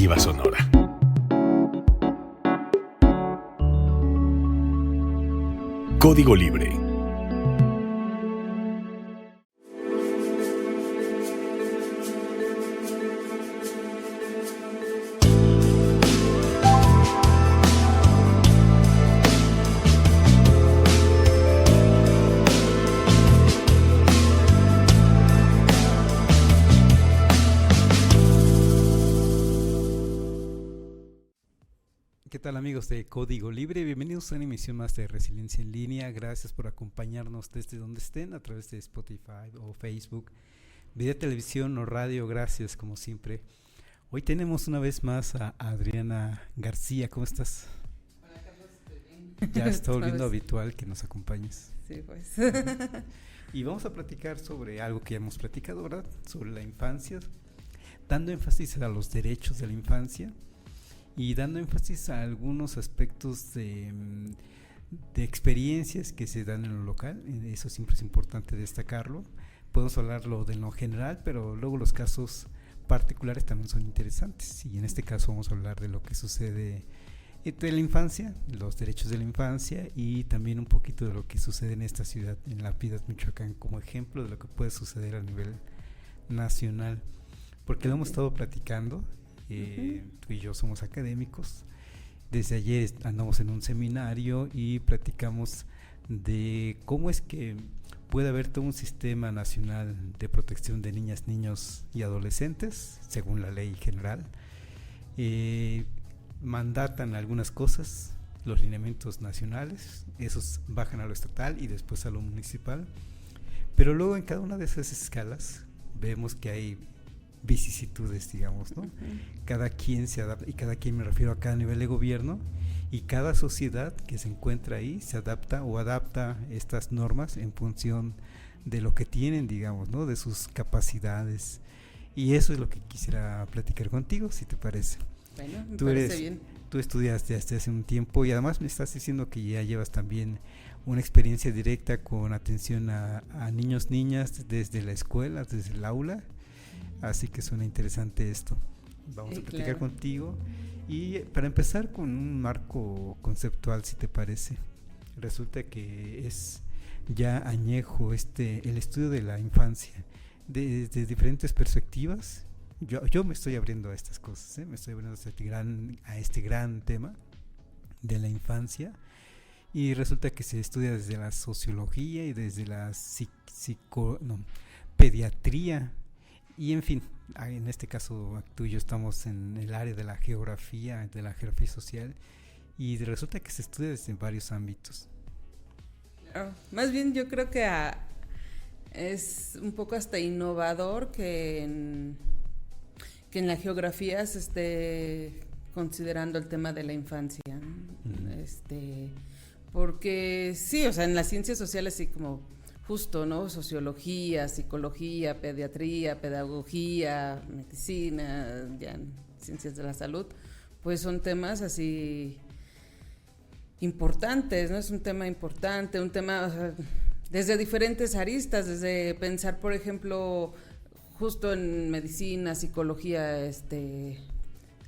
Alternativa Sonora. Código Libre. ¿Qué tal, amigos de Código Libre? Bienvenidos a una emisión más de Resiliencia en Línea. Gracias por acompañarnos desde donde estén, a través de Spotify o Facebook, video, televisión o radio. Gracias, como siempre. Hoy tenemos una vez más a Adriana García. ¿Cómo estás? Hola, Carlos, estoy bien. Ya está volviendo habitual que nos acompañes. Sí, pues. Y vamos a platicar sobre algo que ya hemos platicado, ¿verdad? Sobre la infancia, dando énfasis a los derechos de la infancia y dando énfasis a algunos aspectos de experiencias que se dan en lo local. Eso siempre es importante destacarlo. Podemos hablarlo de lo general, pero luego los casos particulares también son interesantes, y en este caso vamos a hablar de lo que sucede de la infancia, los derechos de la infancia, y también un poquito de lo que sucede en esta ciudad, en La Piedad, Michoacán, como ejemplo de lo que puede suceder a nivel nacional, porque lo hemos estado platicando. Tú y yo somos académicos. Desde ayer andamos en un seminario y platicamos de cómo es que puede haber todo un sistema nacional de protección de niñas, niños y adolescentes, según la ley general. Mandatan algunas cosas, los lineamientos nacionales, esos bajan a lo estatal y después a lo municipal, pero luego en cada una de esas escalas vemos que hay vicisitudes, digamos, ¿no? Cada quien se adapta, y cada quien me refiero a cada nivel de gobierno, y cada sociedad que se encuentra ahí se adapta o adapta estas normas en función de lo que tienen, digamos, ¿no? De sus capacidades, y eso es lo que quisiera platicar contigo, si te parece. Bueno, me parece bien. Tú estudiaste hasta hace un tiempo y además me estás diciendo que ya llevas también una experiencia directa con atención a niños, niñas desde la escuela, desde el aula. Así que suena interesante esto. Vamos a platicar contigo. Y para empezar con un marco conceptual, si te parece. Resulta que es ya añejo el estudio de la infancia desde diferentes perspectivas. Yo me estoy abriendo a estas cosas, me estoy abriendo a este gran tema de la infancia. Y resulta que se estudia desde la sociología y desde la pediatría. Y en fin, en este caso tú y yo estamos en el área de la geografía social, y resulta que se estudia desde varios ámbitos. Más bien yo creo que es un poco hasta innovador que en la geografía se esté considerando el tema de la infancia, ¿no? Porque sí, o sea, en las ciencias sociales sí, como justo, ¿no? Sociología, psicología, pediatría, pedagogía, medicina, ya ciencias de la salud, pues son temas así importantes, ¿no? Es un tema importante, un tema, o sea, desde diferentes aristas, desde pensar, por ejemplo, justo en medicina, psicología,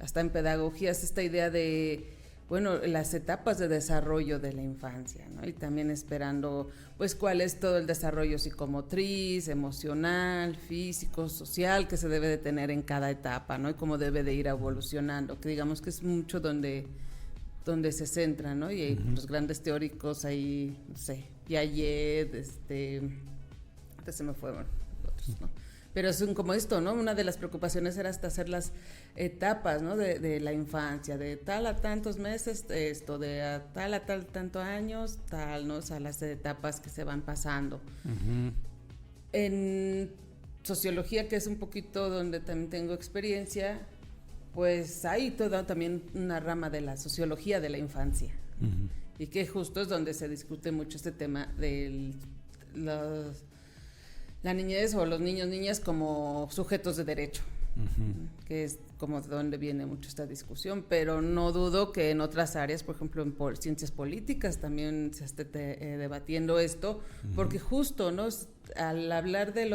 hasta en pedagogía, es esta idea de, bueno, las etapas de desarrollo de la infancia, ¿no? Y también esperando, pues, cuál es todo el desarrollo psicomotriz, emocional, físico, social que se debe de tener en cada etapa, ¿no? Y cómo debe de ir evolucionando, que digamos que es mucho donde se centra, ¿no? Y los grandes teóricos ahí, no sé, Piaget, se me fueron otros, ¿no? Pero es como esto, ¿no? Una de las preocupaciones era hasta hacer las etapas, ¿no? De la infancia, de tal a tantos meses, de a tal tanto años, tal, ¿no? O sea, las etapas que se van pasando. Uh-huh. En sociología, que es un poquito donde también tengo experiencia, pues hay toda también una rama de la sociología de la infancia. Uh-huh. Y que justo es donde se discute mucho este tema de la niñez o los niños, niñas como sujetos de derecho, uh-huh, que es como de donde viene mucho esta discusión, pero no dudo que en otras áreas, por ejemplo en ciencias políticas también se esté debatiendo esto, uh-huh, porque justo, ¿no? Al hablar de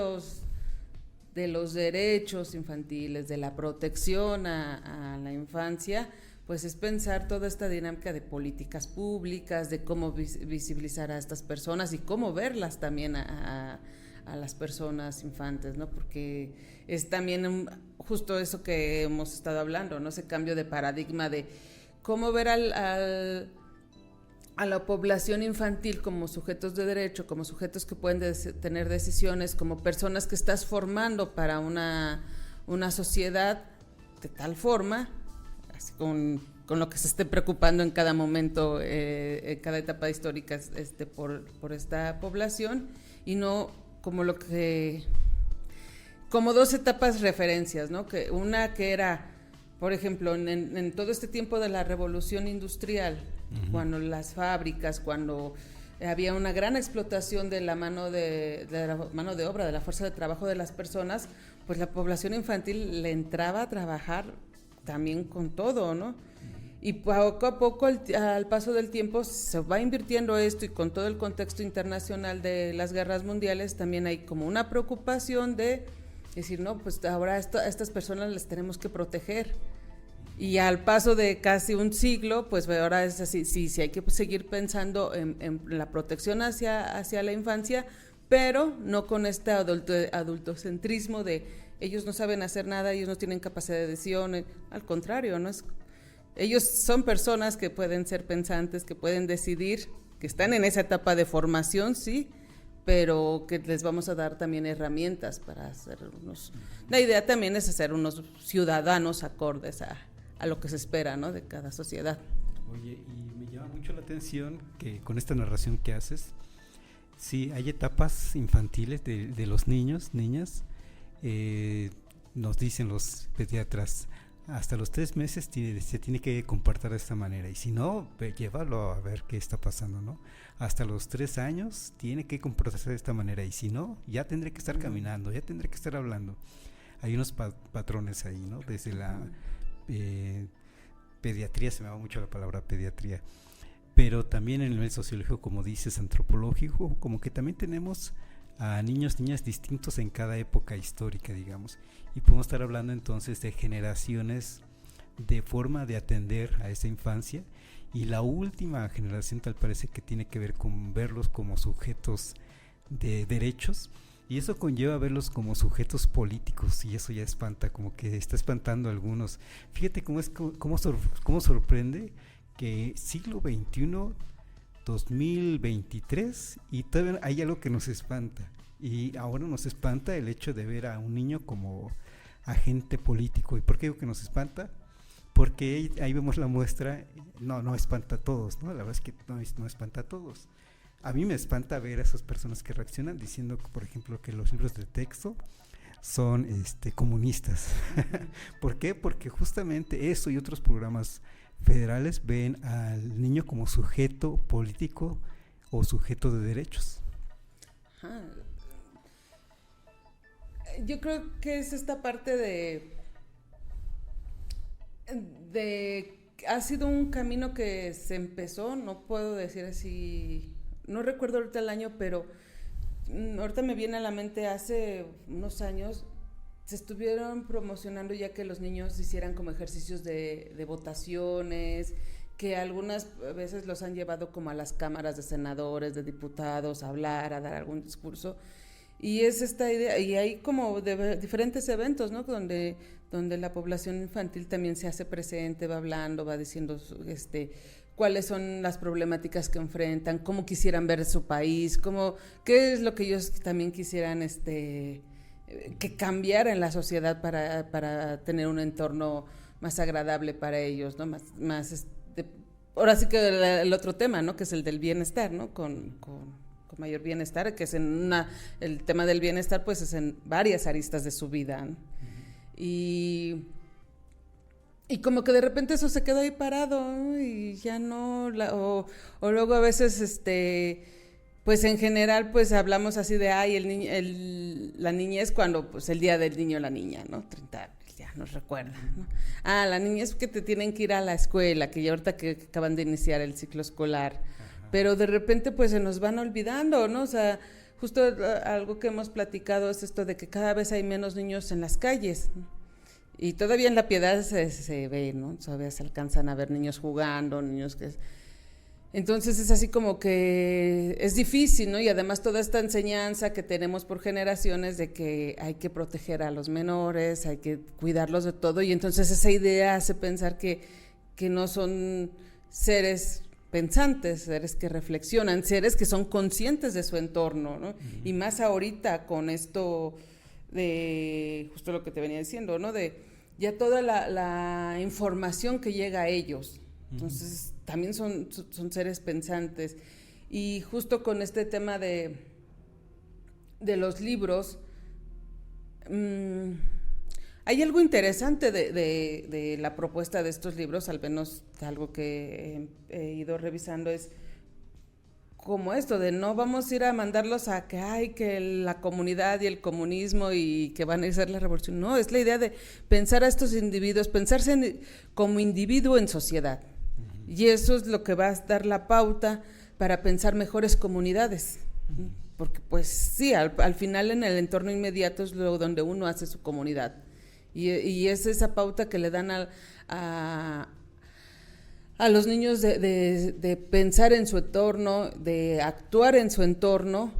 de los derechos infantiles, de la protección a la infancia, pues es pensar toda esta dinámica de políticas públicas, de cómo visibilizar a estas personas y cómo verlas también a las personas infantes, ¿no? Porque es también justo eso que hemos estado hablando, ¿no? Ese cambio de paradigma de cómo ver a la población infantil como sujetos de derecho, como sujetos que pueden tener decisiones, como personas que estás formando para una sociedad de tal forma, así con lo que se esté preocupando en cada momento, en cada etapa histórica por esta población, y no como dos etapas referencias, ¿no? Que una que era, por ejemplo, en todo este tiempo de la revolución industrial, cuando las fábricas, cuando había una gran explotación de la mano de obra, de la fuerza de trabajo de las personas, pues la población infantil le entraba a trabajar también con todo, ¿no? Y poco a poco, al paso del tiempo, se va invirtiendo esto, y con todo el contexto internacional de las guerras mundiales, también hay como una preocupación de decir, no, pues ahora a estas personas les tenemos que proteger. Y al paso de casi un siglo, pues ahora es así, sí hay que seguir pensando en la protección hacia la infancia, pero no con este adultocentrismo de ellos no saben hacer nada, ellos no tienen capacidad de decisión. Al contrario, ¿no? Ellos son personas que pueden ser pensantes, que pueden decidir, que están en esa etapa de formación, sí, pero que les vamos a dar también herramientas para hacer la idea también es hacer unos ciudadanos acordes a lo que se espera, ¿no? De cada sociedad. Oye, y me llama mucho la atención que con esta narración que haces, sí, hay etapas infantiles de los niños, niñas, nos dicen los pediatras, hasta los 3 meses se tiene que comportar de esta manera, y si no, llévalo a ver qué está pasando, ¿no? Hasta los 3 años tiene que comportarse de esta manera, y si no, ya tendré que estar caminando, ya tendré que estar hablando. Hay unos patrones ahí, ¿no? Desde la pediatría, se me va mucho la palabra pediatría, pero también en el nivel sociológico, como dices, antropológico, como que también tenemos a niños, niñas distintos en cada época histórica, digamos, y podemos estar hablando entonces de generaciones de forma de atender a esa infancia, y la última generación tal parece que tiene que ver con verlos como sujetos de derechos, y eso conlleva verlos como sujetos políticos, y eso ya espanta, como que está espantando a algunos. Fíjate cómo sorprende que siglo XXI, 2023, y todavía hay algo que nos espanta, y ahora nos espanta el hecho de ver a un niño como agente político. ¿Y por qué digo que nos espanta? Porque ahí vemos la muestra. No espanta a todos, ¿no? La verdad es que no espanta a todos. A mí me espanta ver a esas personas que reaccionan diciendo, por ejemplo, que los libros de texto son comunistas. ¿Por qué? Porque justamente eso y otros programas federales ven al niño como sujeto político o sujeto de derechos. Ajá. Yo creo que es esta parte de ha sido un camino que se empezó, no puedo decir así, no recuerdo ahorita el año, pero ahorita me viene a la mente hace unos años se estuvieron promocionando ya que los niños hicieran como ejercicios de votaciones, que algunas veces los han llevado como a las cámaras de senadores, de diputados, a hablar, a dar algún discurso, y es esta idea, y hay como diferentes eventos, ¿no? Donde la población infantil también se hace presente, va hablando, va diciendo cuáles son las problemáticas que enfrentan, cómo quisieran ver su país, qué es lo que ellos también quisieran que cambiara en la sociedad para tener un entorno más agradable para ellos, ¿no? Más ahora sí que el otro tema, ¿no? Que es el del bienestar, ¿no? Con mayor bienestar, que es el tema del bienestar, pues es en varias aristas de su vida, ¿no? Y como que de repente eso se quedó ahí parado, ¿no? Y ya no, o luego a veces pues en general pues hablamos así de la niñez cuando pues el día del niño o la niña, ¿no? 30 ya nos recuerda, ¿no? La niñez que te tienen que ir a la escuela, que ya ahorita que acaban de iniciar el ciclo escolar. Ajá. Pero de repente pues se nos van olvidando, ¿no? O sea, justo algo que hemos platicado es esto de que cada vez hay menos niños en las calles, ¿no? Y todavía en La Piedad se ve, ¿no? Todavía se alcanzan a ver niños jugando, niños que... Entonces es así como que es difícil, ¿no? Y además toda esta enseñanza que tenemos por generaciones de que hay que proteger a los menores, hay que cuidarlos de todo, y entonces esa idea hace pensar que no son seres pensantes, seres que reflexionan, seres que son conscientes de su entorno, ¿no? Y más ahorita con esto de, justo lo que te venía diciendo, ¿no? De ya toda la información que llega a ellos. Entonces también son seres pensantes, y justo con este tema de los libros, hay algo interesante de la propuesta de estos libros, al menos algo que he ido revisando, es como esto de no vamos a ir a mandarlos a que la comunidad y el comunismo y que van a hacer la revolución. No, es la idea de pensar a estos individuos, pensarse como individuo en sociedad. Y eso es lo que va a dar la pauta para pensar mejores comunidades. Porque pues sí, al final en el entorno inmediato es donde uno hace su comunidad. Y es esa pauta que le dan a los niños de pensar en su entorno, de actuar en su entorno,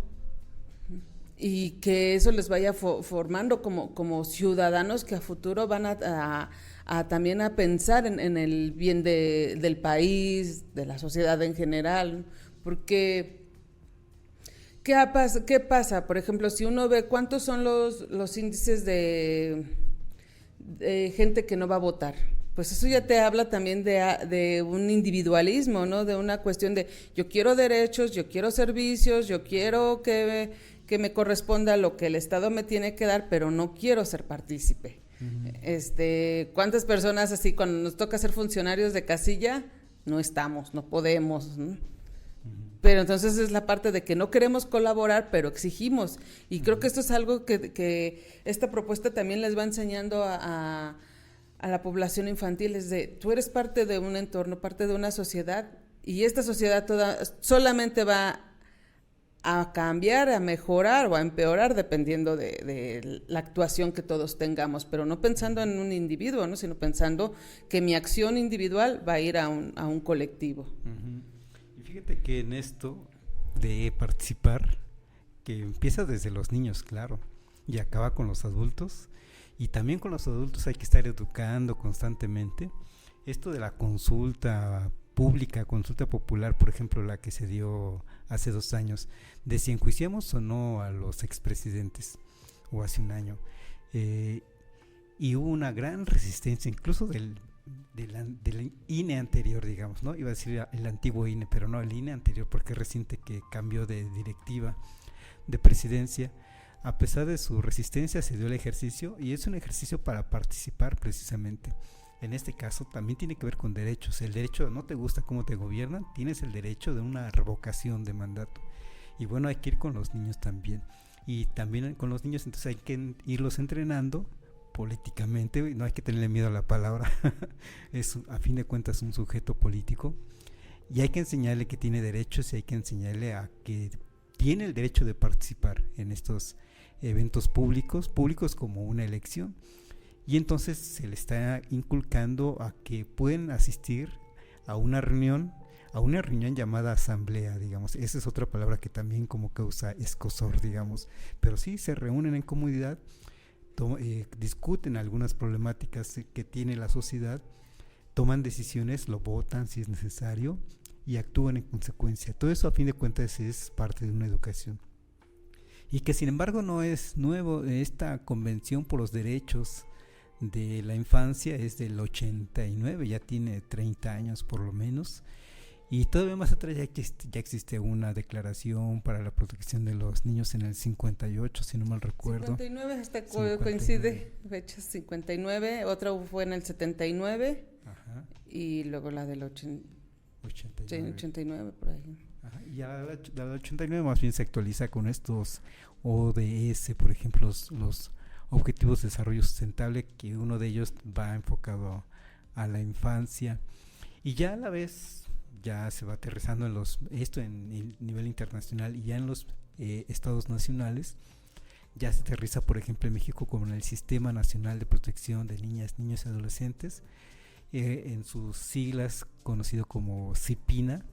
y que eso les vaya formando como ciudadanos que a futuro van a también a pensar en el bien del país, de la sociedad en general, porque ¿qué pasa? Por ejemplo, si uno ve cuántos son los índices de gente que no va a votar, pues eso ya te habla también de un individualismo, ¿no? De una cuestión de yo quiero derechos, yo quiero servicios, yo quiero que me corresponda lo que el Estado me tiene que dar, pero no quiero ser partícipe. ¿Cuántas personas así cuando nos toca ser funcionarios de casilla no estamos, no podemos, ¿no? Pero entonces es la parte de que no queremos colaborar, pero exigimos, y creo que esto es algo que esta propuesta también les va enseñando a la población infantil, es de tú eres parte de un entorno, parte de una sociedad, y esta sociedad toda solamente va a cambiar, a mejorar o a empeorar dependiendo de la actuación que todos tengamos, pero no pensando en un individuo, ¿no? Sino pensando que mi acción individual va a ir a un colectivo. Y fíjate que en esto de participar, que empieza desde los niños, claro, y acaba con los adultos, y también con los adultos hay que estar educando constantemente. Esto de la consulta pública, consulta popular, por ejemplo, la que se dio hace 2 años, de si enjuiciamos o no a los expresidentes, o hace 1 año, y hubo una gran resistencia, incluso del INE anterior, digamos, ¿no? Iba a decir el antiguo INE, pero no, el INE anterior, porque es reciente que cambió de directiva de presidencia. A pesar de su resistencia se dio el ejercicio, y es un ejercicio para participar precisamente. En este caso también tiene que ver con derechos. El derecho, no te gusta cómo te gobiernan, tienes el derecho de una revocación de mandato. Y bueno, hay que ir con los niños también. Y también con los niños entonces hay que irlos entrenando políticamente, no hay que tenerle miedo a la palabra, es a fin de cuentas un sujeto político, y hay que enseñarle que tiene derechos, y hay que enseñarle a que tiene el derecho de participar en estos eventos públicos como una elección. Y entonces se le está inculcando a que pueden asistir a una reunión llamada asamblea, digamos. Esa es otra palabra que también como que usa escosor, digamos. Pero sí, se reúnen en comunidad, discuten algunas problemáticas que tiene la sociedad, toman decisiones, lo votan si es necesario y actúan en consecuencia. Todo eso a fin de cuentas es parte de una educación. Y que sin embargo no es nuevo. Esta Convención por los Derechos de la Infancia es del 89, ya tiene 30 años por lo menos, y todavía más atrás ya existe una declaración para la protección de los niños en el 58, si no mal recuerdo. 59, hasta 59. Coincide, fechas 59, otra fue en el 79, ajá, y luego la del 89 por ahí. Ajá, y la del 89 más bien se actualiza con estos ODS, por ejemplo, los Objetivos de Desarrollo Sustentable, que uno de ellos va enfocado a la infancia, y ya a la vez ya se va aterrizando esto en el nivel internacional, y ya en los estados nacionales. Ya se aterriza, por ejemplo, en México como en el Sistema Nacional de Protección de Niñas, Niños y Adolescentes, en sus siglas conocido como CIPINA,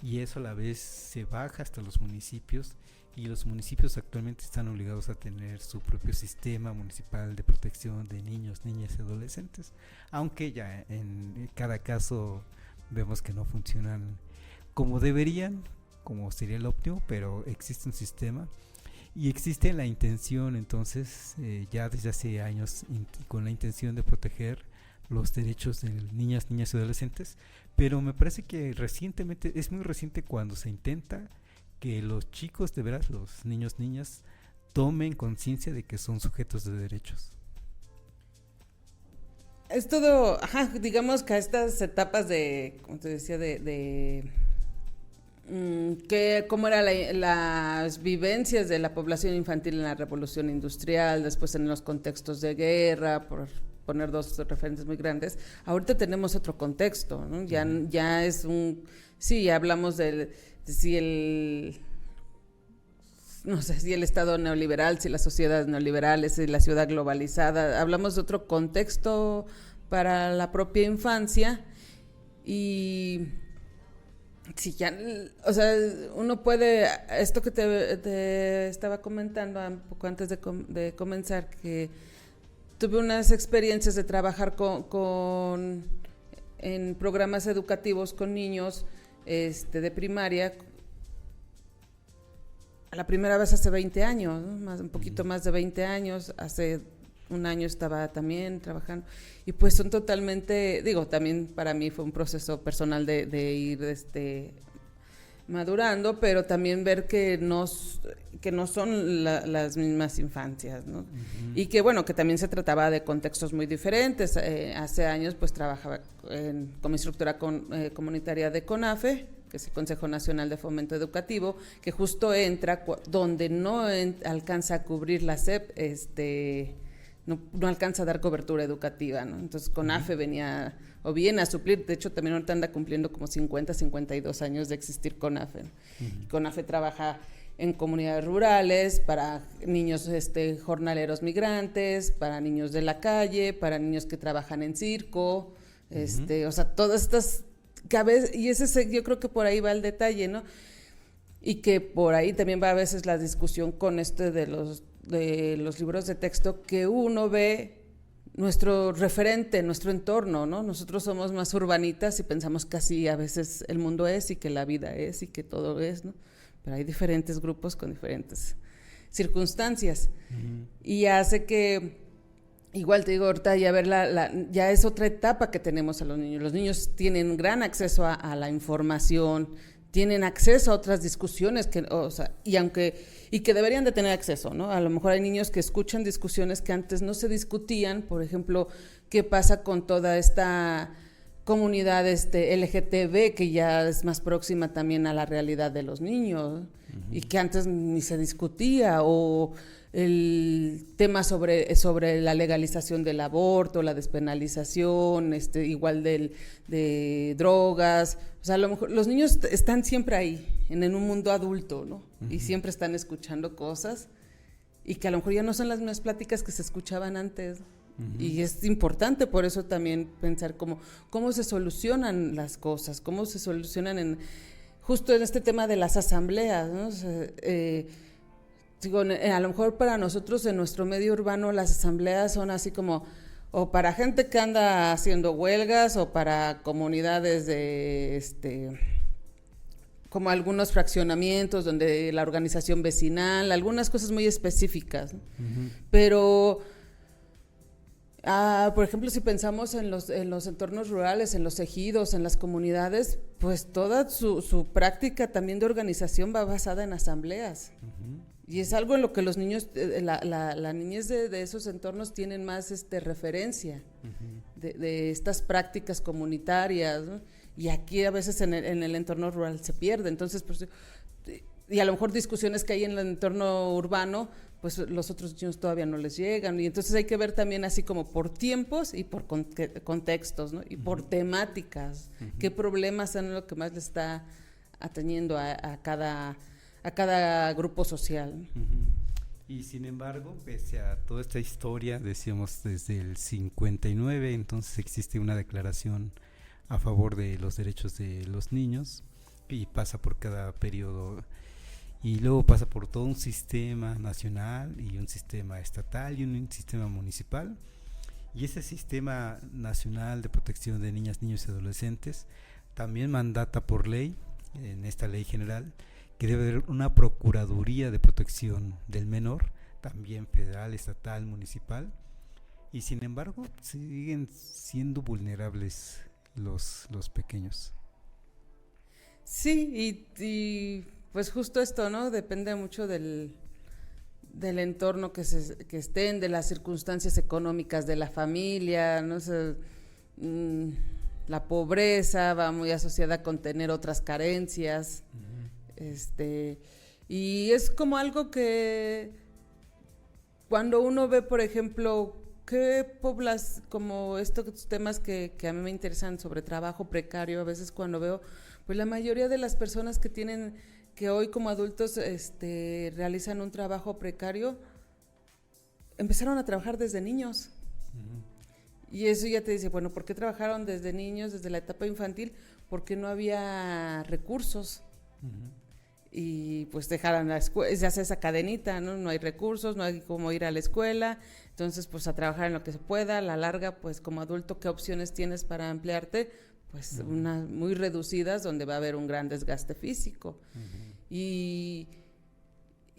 y eso a la vez se baja hasta los municipios, y los municipios actualmente están obligados a tener su propio sistema municipal de protección de niños, niñas y adolescentes, aunque ya en cada caso vemos que no funcionan como deberían, como sería el óptimo, pero existe un sistema y existe la intención entonces ya desde hace años con la intención de proteger los derechos de niñas, niñas y adolescentes, pero me parece que recientemente, es muy reciente cuando se intenta que los chicos, de veras, los niños, niñas, tomen conciencia de que son sujetos de derechos. Es todo, digamos que a estas etapas de, como te decía, que cómo eran las vivencias de la población infantil en la Revolución Industrial, después en los contextos de guerra, por poner dos referentes muy grandes. Ahorita tenemos otro contexto, ¿no? Ya es sí, hablamos de si no sé si el Estado neoliberal, si la sociedad neoliberal, si la ciudad globalizada, hablamos de otro contexto para la propia infancia. Y sí, ya, o sea, uno puede, esto que te estaba comentando un poco antes de comenzar, que tuve unas experiencias de trabajar en programas educativos con niños de primaria, la primera vez hace 20 años, ¿no? Un poquito más de 20 años, hace un año estaba también trabajando, y pues son totalmente, también para mí fue un proceso personal de ir madurando, pero también ver que no son las mismas infancias, ¿no? Uh-huh. Y que bueno, que también se trataba de contextos muy diferentes. Hace años pues trabajaba como instructora comunitaria de CONAFE, que es el Consejo Nacional de Fomento Educativo, que justo entra donde no alcanza a cubrir la SEP, no alcanza a dar cobertura educativa, ¿no? Entonces CONAFE viene a suplir, de hecho también ahorita anda cumpliendo como 52 años de existir CONAFE, ¿no? Uh-huh. CONAFE trabaja en comunidades rurales, para niños jornaleros migrantes, para niños de la calle, para niños que trabajan en circo, uh-huh. O sea, todas estas y yo creo que por ahí va el detalle, ¿no? Y que por ahí también va a veces la discusión con de los libros de texto, que uno ve nuestro referente, nuestro entorno, ¿no? Nosotros somos más urbanitas y pensamos que así a veces el mundo es y que la vida es y que todo es, ¿no? Pero hay diferentes grupos con diferentes circunstancias. Uh-huh. Y hace que, igual te digo, ahorita ya es otra etapa que tenemos a los niños. Los niños tienen gran acceso a la información, tienen acceso a otras discusiones y que deberían de tener acceso, ¿no? A lo mejor hay niños que escuchan discusiones que antes no se discutían, por ejemplo, qué pasa con toda esta comunidad LGTB, que ya es más próxima también a la realidad de los niños, uh-huh. Y que antes ni se discutía, o el tema sobre la legalización del aborto, la despenalización, igual de drogas. O sea, a lo mejor los niños están siempre ahí, en un mundo adulto, ¿no? Uh-huh. Y siempre están escuchando cosas, y que a lo mejor ya no son las mismas pláticas que se escuchaban antes. Uh-huh. Y es importante por eso también pensar cómo se solucionan las cosas, cómo se solucionan justo en este tema de las asambleas, ¿no? O sea, a lo mejor para nosotros en nuestro medio urbano las asambleas son así como o para gente que anda haciendo huelgas, o para comunidades como algunos fraccionamientos donde la organización vecinal, algunas cosas muy específicas, ¿no? Uh-huh. Pero por ejemplo, si pensamos en los entornos rurales, en los ejidos, en las comunidades, pues toda su práctica también de organización va basada en asambleas. Uh-huh. Y es algo en lo que los niños, la niñez de esos entornos tienen más referencia, uh-huh. de estas prácticas comunitarias, ¿no? Y aquí a veces en el entorno rural se pierde. Entonces, pues, y a lo mejor discusiones que hay en el entorno urbano, pues los otros niños todavía no les llegan, y entonces hay que ver también así como por tiempos y por contextos, ¿no? Y uh-huh. por temáticas, uh-huh. qué problemas son lo que más le está atañendo a a cada grupo social. Y sin embargo, pese a toda esta historia, decíamos desde el 59, entonces existe una declaración a favor de los derechos de los niños y pasa por cada periodo y luego pasa por todo un sistema nacional y un sistema estatal y un sistema municipal, y ese sistema nacional de protección de niñas, niños y adolescentes también mandata por ley, en esta ley general, que debe haber una procuraduría de protección del menor, también federal, estatal, municipal, y sin embargo siguen siendo vulnerables los pequeños. Sí, y pues justo esto, ¿no? Depende mucho del entorno que estén, de las circunstancias económicas de la familia, no sé, la pobreza va muy asociada con tener otras carencias, y es como algo que cuando uno ve, por ejemplo, como estos temas que a mí me interesan sobre trabajo precario, a veces cuando veo, pues la mayoría de las personas que hoy como adultos realizan un trabajo precario, empezaron a trabajar desde niños. Y eso ya te dice, bueno, ¿por qué trabajaron desde niños, desde la etapa infantil? Porque no había recursos. Y pues dejaron la escuela, se hace esa cadenita, ¿no? No hay recursos, no hay cómo ir a la escuela, entonces pues a trabajar en lo que se pueda. A la larga, pues como adulto, ¿qué opciones tienes para emplearte? Pues unas muy reducidas, donde va a haber un gran desgaste físico. Y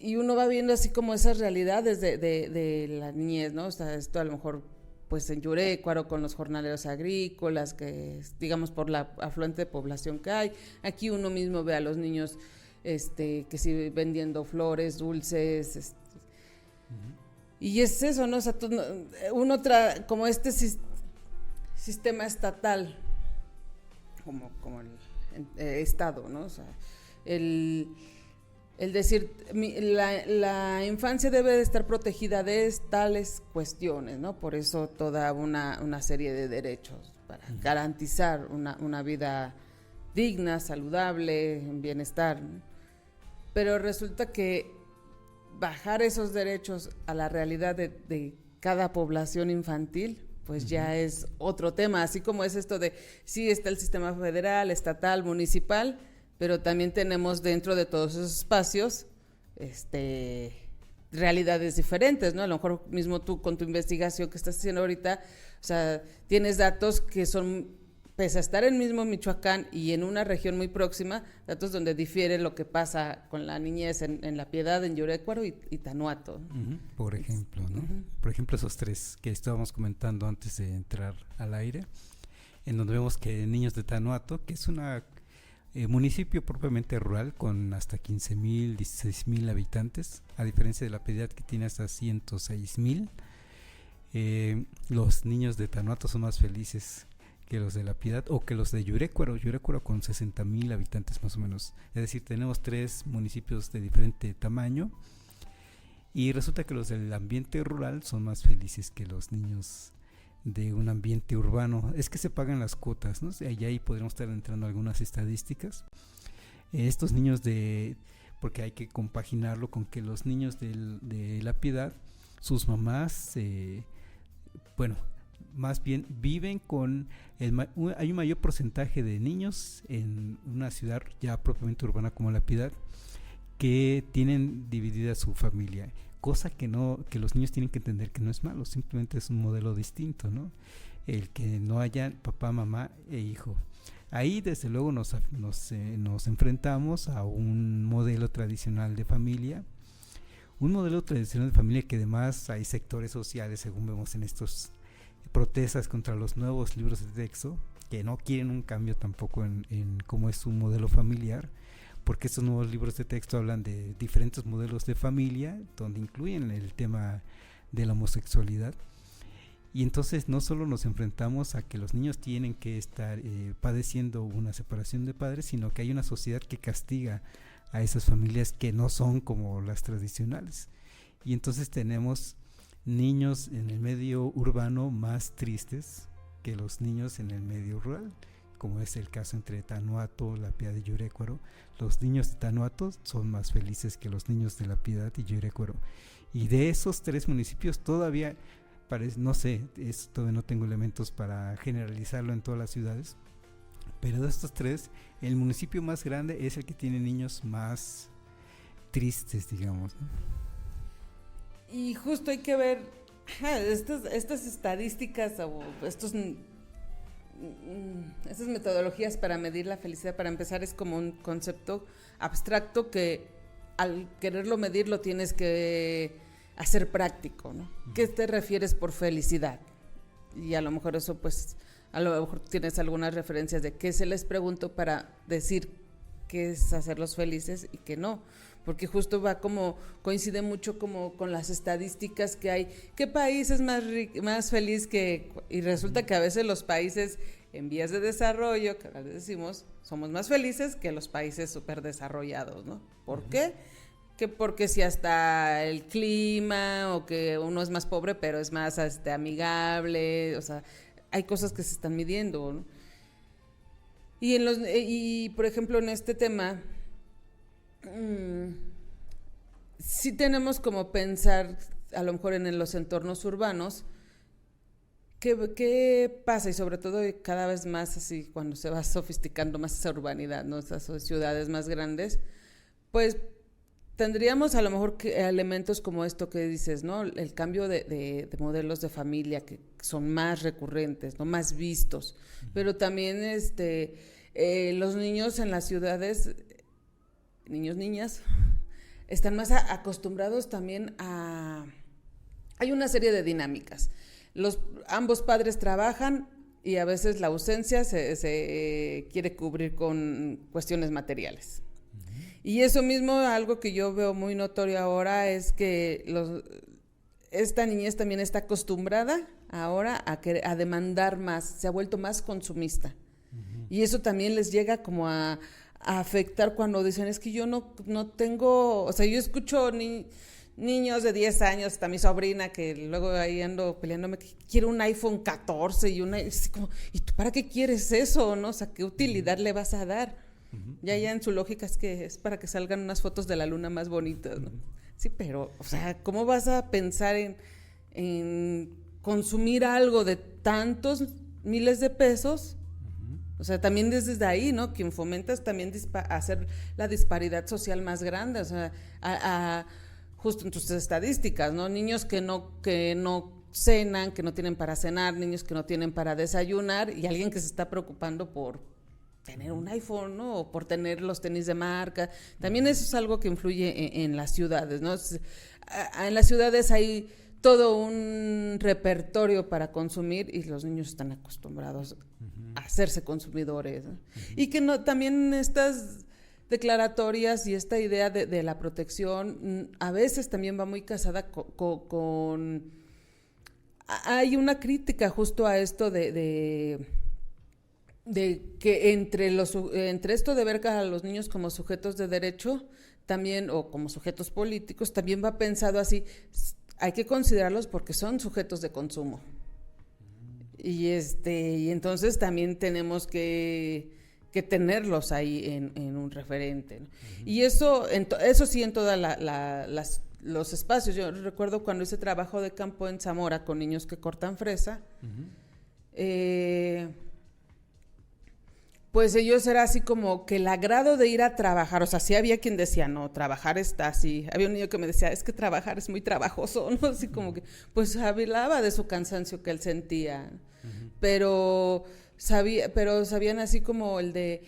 uno va viendo así como esas realidades de la niñez, ¿no? O sea, esto a lo mejor pues en Yurécuaro con los jornaleros agrícolas, que digamos por la afluente de población que hay. Aquí uno mismo ve a los niños que sí vendiendo flores, dulces, y es eso, ¿no? O sea, uno como este sistema estatal, como el Estado, ¿no? O sea, el decir, la infancia debe de estar protegida de tales cuestiones, ¿no? Por eso toda una serie de derechos para garantizar una vida digna, saludable, en bienestar, ¿no? Pero resulta que bajar esos derechos a la realidad de cada población infantil, pues ya es otro tema, así como es esto de, sí está el sistema federal, estatal, municipal, pero también tenemos dentro de todos esos espacios realidades diferentes, ¿no? A lo mejor mismo tú con tu investigación que estás haciendo ahorita, o sea, tienes datos que son, pese a estar en mismo Michoacán y en una región muy próxima, datos donde difiere lo que pasa con la niñez en La Piedad, en Yurécuaro y Tanuato. Por ejemplo, ¿no? Por ejemplo, esos tres que estábamos comentando antes de entrar al aire, en donde vemos que niños de Tanuato, que es un municipio propiamente rural con hasta 15,000, 16,000 habitantes, a diferencia de La Piedad que tiene hasta 106,000, los niños de Tanuato son más felices que los de La Piedad o que los de Yurécuaro con 60,000 habitantes más o menos. Es decir, tenemos 3 municipios de diferente tamaño y resulta que los del ambiente rural son más felices que los niños de un ambiente urbano. Es que se pagan las cuotas, ¿no? Y ahí podríamos estar entrando algunas estadísticas. Estos niños porque hay que compaginarlo con que los niños de La Piedad, sus mamás, más bien viven con hay un mayor porcentaje de niños en una ciudad ya propiamente urbana como La Piedad que tienen dividida su familia, cosa que los niños tienen que entender que no es malo, simplemente es un modelo distinto, ¿no? El que no haya papá, mamá e hijo. Ahí desde luego nos enfrentamos a un modelo tradicional de familia, que además hay sectores sociales, según vemos en estos protestas contra los nuevos libros de texto, que no quieren un cambio tampoco en cómo es su modelo familiar, porque estos nuevos libros de texto hablan de diferentes modelos de familia, donde incluyen el tema de la homosexualidad. Y entonces no solo nos enfrentamos a que los niños tienen que estar padeciendo una separación de padres, sino que hay una sociedad que castiga a esas familias que no son como las tradicionales. Y entonces tenemos niños en el medio urbano más tristes que los niños en el medio rural, como es el caso entre Tanuato, La Piedad y Yurecuaro. Los niños de Tanuato son más felices que los niños de La Piedad y Yurecuaro. Y de esos 3 municipios todavía, no sé, todavía no tengo elementos para generalizarlo en todas las ciudades, pero de estos 3, el municipio más grande es el que tiene niños más tristes, digamos, ¿no? Y justo hay que ver estas estadísticas o estas metodologías para medir la felicidad. Para empezar, es como un concepto abstracto que al quererlo medir lo tienes que hacer práctico, ¿no? ¿Qué te refieres por felicidad? Y a lo mejor eso, pues, a lo mejor tienes algunas referencias de qué se les preguntó para decir qué es hacerlos felices y qué no, porque justo coincide mucho como con las estadísticas que hay, qué país es más feliz y resulta que a veces los países en vías de desarrollo, que ahora les decimos, somos más felices que los países súper desarrollados, ¿no? ¿Por qué? Que porque si hasta el clima, o que uno es más pobre pero es más amigable, o sea, hay cosas que se están midiendo, ¿no? Y por ejemplo en este tema sí tenemos como pensar a lo mejor en los entornos urbanos qué pasa, y sobre todo cada vez más así cuando se va sofisticando más esa urbanidad, ¿no? Esas ciudades más grandes, pues tendríamos a lo mejor elementos como esto que dices, ¿no? El cambio de modelos de familia que son más recurrentes, ¿no? Más vistos, pero también los niños en las ciudades, niños, niñas, están más acostumbrados también hay una serie de dinámicas. Ambos padres trabajan y a veces la ausencia se quiere cubrir con cuestiones materiales. Y eso mismo, algo que yo veo muy notorio ahora, es que esta niñez también está acostumbrada ahora a demandar más, se ha vuelto más consumista. Y eso también les llega como a afectar cuando dicen, es que yo no tengo, o sea, yo escucho niños de 10 años, hasta mi sobrina, que luego ahí ando peleándome, que quiere un iPhone 14 y ¿y tú para qué quieres eso, no? O sea, ¿qué utilidad le vas a dar? Ya en su lógica es para que salgan unas fotos de la luna más bonitas, ¿no? Sí, pero, o sea, ¿cómo vas a pensar en consumir algo de tantos miles de pesos? O sea, también desde ahí, ¿no? Quien fomenta es también hacer la disparidad social más grande, o sea, justo en tus estadísticas, ¿no? Niños que no cenan, que no tienen para cenar, niños que no tienen para desayunar, y alguien que se está preocupando por tener un iPhone, ¿no? O por tener los tenis de marca. También eso es algo que influye en las ciudades, ¿no? En las ciudades hay todo un repertorio para consumir y los niños están acostumbrados a hacerse consumidores, ¿no? Y que también estas declaratorias y esta idea de la protección a veces también va muy casada con hay una crítica justo a esto de que entre esto de ver a los niños como sujetos de derecho también, o como sujetos políticos, también va pensado así, hay que considerarlos porque son sujetos de consumo. Y entonces también tenemos que tenerlos ahí en un referente, ¿no? Y eso sí en todos los espacios. Yo recuerdo cuando hice trabajo de campo en Zamora con niños que cortan fresa, pues ellos era así como que el agrado de ir a trabajar, o sea, sí había quien decía, no, trabajar está así, había un niño que me decía, es que trabajar es muy trabajoso, ¿no? Así como que, pues hablaba de su cansancio que él sentía, pero sabían así como el de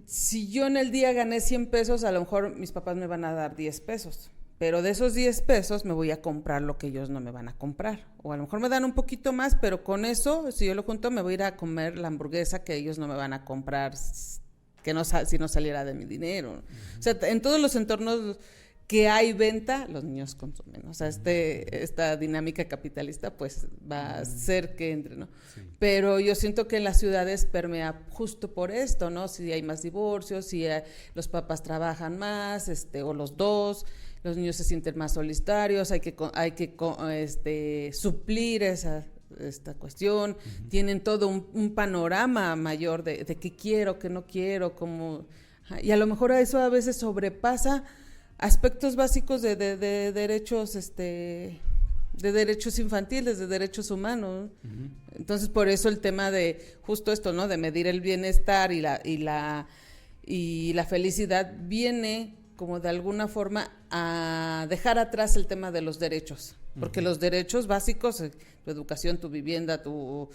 si yo en el día gané 100 pesos, a lo mejor mis papás me van a dar 10 pesos. Pero de esos 10 pesos me voy a comprar lo que ellos no me van a comprar. O a lo mejor me dan un poquito más, pero con eso, si yo lo junto, me voy a ir a comer la hamburguesa que ellos no me van a comprar si no saliera de mi dinero. O sea, en todos los entornos que hay venta, los niños consumen. O sea, esta dinámica capitalista pues va a hacer que entre, ¿no? Sí. Pero yo siento que en las ciudades permea justo por esto, ¿no? Si hay más divorcios, si los papás trabajan más, o los dos, los niños se sienten más solitarios, hay que suplir esta cuestión, tienen todo un panorama mayor de qué quiero, qué no quiero, cómo, y a lo mejor eso a veces sobrepasa aspectos básicos de derechos, de derechos infantiles, de derechos humanos. Entonces, por eso el tema de justo esto, ¿no? De medir el bienestar y la felicidad viene como de alguna forma a dejar atrás el tema de los derechos, porque los derechos básicos, tu educación, tu vivienda, tu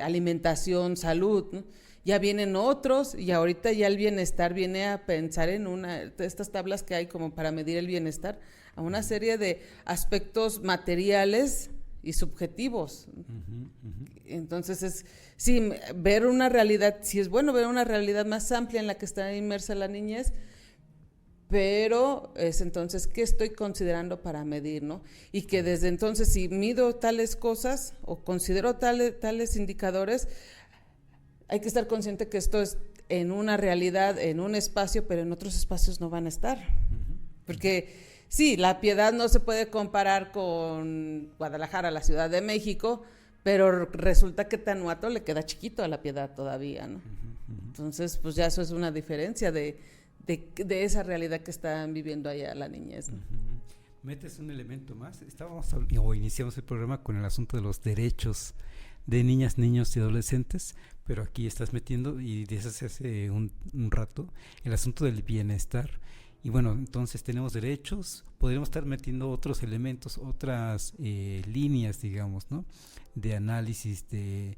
alimentación, salud, ¿no? Ya vienen otros, y ahorita ya el bienestar viene a pensar en estas tablas que hay como para medir el bienestar, a una serie de aspectos materiales y subjetivos. Entonces ver una realidad, sí es bueno ver una realidad más amplia en la que está inmersa la niñez, pero es entonces qué estoy considerando para medir, ¿no? Y que desde entonces, si mido tales cosas o considero tales indicadores, hay que estar consciente que esto es en una realidad, en un espacio, pero en otros espacios no van a estar. Porque sí, La Piedad no se puede comparar con Guadalajara, la Ciudad de México, pero resulta que Tanuato le queda chiquito a La Piedad todavía, ¿no? Entonces, pues ya eso es una diferencia de esa realidad que están viviendo allá la niñez, ¿no? Metes un elemento más. Iniciamos el programa con el asunto de los derechos de niñas, niños y adolescentes, pero aquí estás metiendo, y desde hace un rato, el asunto del bienestar. Y bueno, entonces tenemos derechos, podríamos estar metiendo otros elementos, otras líneas, digamos, ¿no? De análisis, de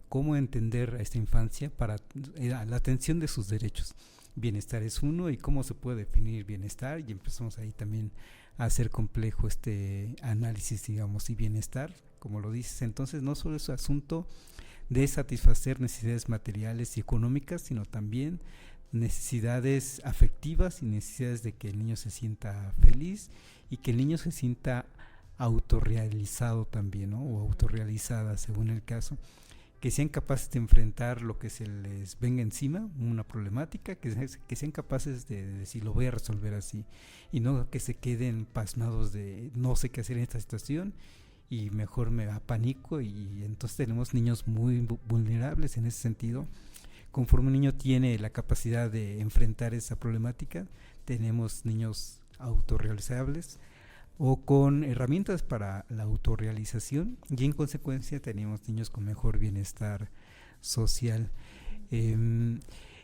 cómo entender a esta infancia para la atención de sus derechos. Bienestar es uno, y cómo se puede definir bienestar, y empezamos ahí también a hacer complejo este análisis, digamos, y bienestar, como lo dices. Entonces no solo es un asunto de satisfacer necesidades materiales y económicas, sino también necesidades afectivas y necesidades de que el niño se sienta feliz y que el niño se sienta autorrealizado también, ¿no? O autorrealizada, según el caso, que sean capaces de enfrentar lo que se les venga encima, una problemática, que sean capaces de decir, lo voy a resolver así, y no que se queden pasmados de no sé qué hacer en esta situación y mejor me apanico. Y entonces tenemos niños muy vulnerables en ese sentido. Conforme un niño tiene la capacidad de enfrentar esa problemática, tenemos niños autorrealizables o con herramientas para la autorrealización, y en consecuencia tenemos niños con mejor bienestar social.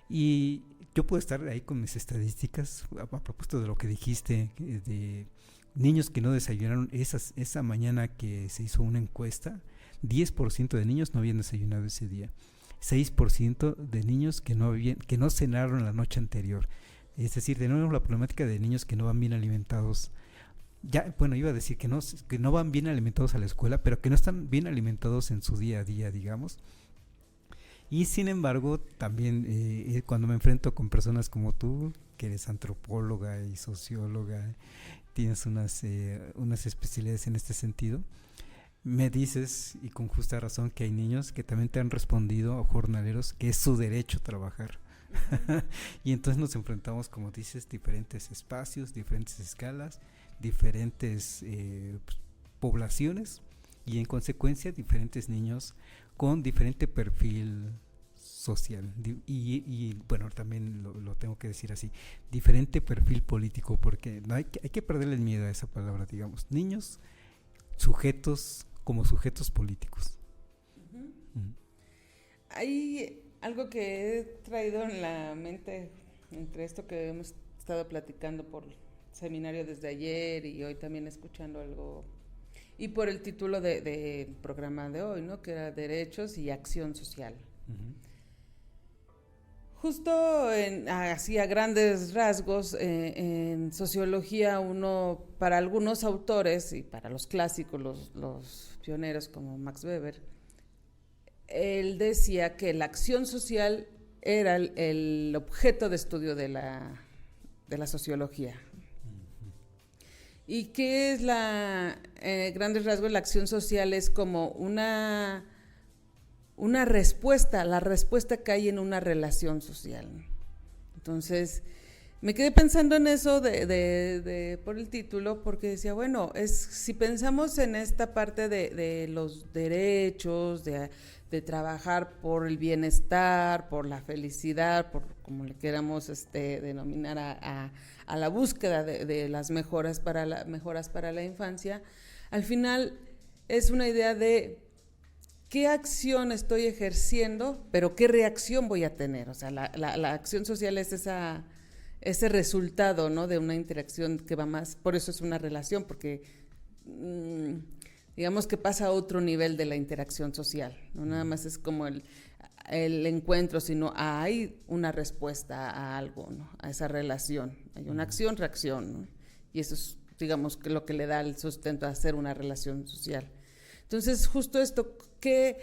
Y yo puedo estar ahí con mis estadísticas a propósito de lo que dijiste, de niños que no desayunaron esa mañana que se hizo una encuesta. 10% de niños no habían desayunado ese día, 6% de niños que no cenaron la noche anterior. Es decir, tenemos la problemática de niños que no van bien alimentados. Ya, bueno, iba a decir que no van bien alimentados a la escuela, pero que no están bien alimentados en su día a día, digamos. Y sin embargo, también cuando me enfrento con personas como tú, que eres antropóloga y socióloga, tienes unas especialidades en este sentido, me dices, y con justa razón, que hay niños que también te han respondido, jornaleros, que es su derecho trabajar. Y entonces nos enfrentamos, como dices, diferentes espacios, diferentes escalas, diferentes poblaciones, y en consecuencia diferentes niños con diferente perfil social y bueno, también lo tengo que decir así, diferente perfil político, porque no hay que perderle el miedo a esa palabra, digamos, niños sujetos como sujetos políticos. Hay algo que he traído en la mente entre esto que hemos estado platicando por seminario desde ayer y hoy también escuchando algo, y por el título del programa de hoy, ¿no? Que era Derechos y Acción Social. Justo así a grandes rasgos, en sociología para algunos autores y para los clásicos, los pioneros como Max Weber, él decía que la acción social era el objeto de estudio de la sociología. ¿Y qué es grandes rasgos, la acción social? Es como una respuesta, la respuesta que hay en una relación social. Entonces, Me quedé pensando en eso por el título, porque decía, bueno, si pensamos en esta parte de los derechos, de trabajar por el bienestar, por la felicidad, por como le queramos denominar a la búsqueda de las mejoras para la infancia, al final es una idea de qué acción estoy ejerciendo, pero qué reacción voy a tener. O sea, la acción social es ese resultado, ¿no?, de una interacción que va más, por eso es una relación, porque digamos que pasa a otro nivel de la interacción social, no nada más es como el encuentro, sino hay una respuesta a algo, ¿no?, a esa relación, hay una acción-reacción, ¿no?, y eso es, digamos, que lo que le da el sustento a hacer una relación social. Entonces, justo esto, ¿qué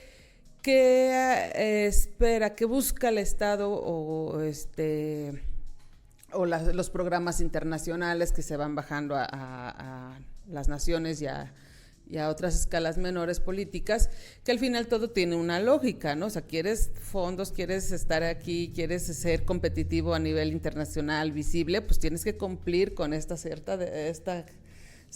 espera, qué busca el Estado o los programas internacionales que se van bajando a las naciones y a otras escalas menores políticas, que al final todo tiene una lógica, ¿no? O sea, quieres fondos, quieres estar aquí, quieres ser competitivo a nivel internacional, visible, pues tienes que cumplir con estas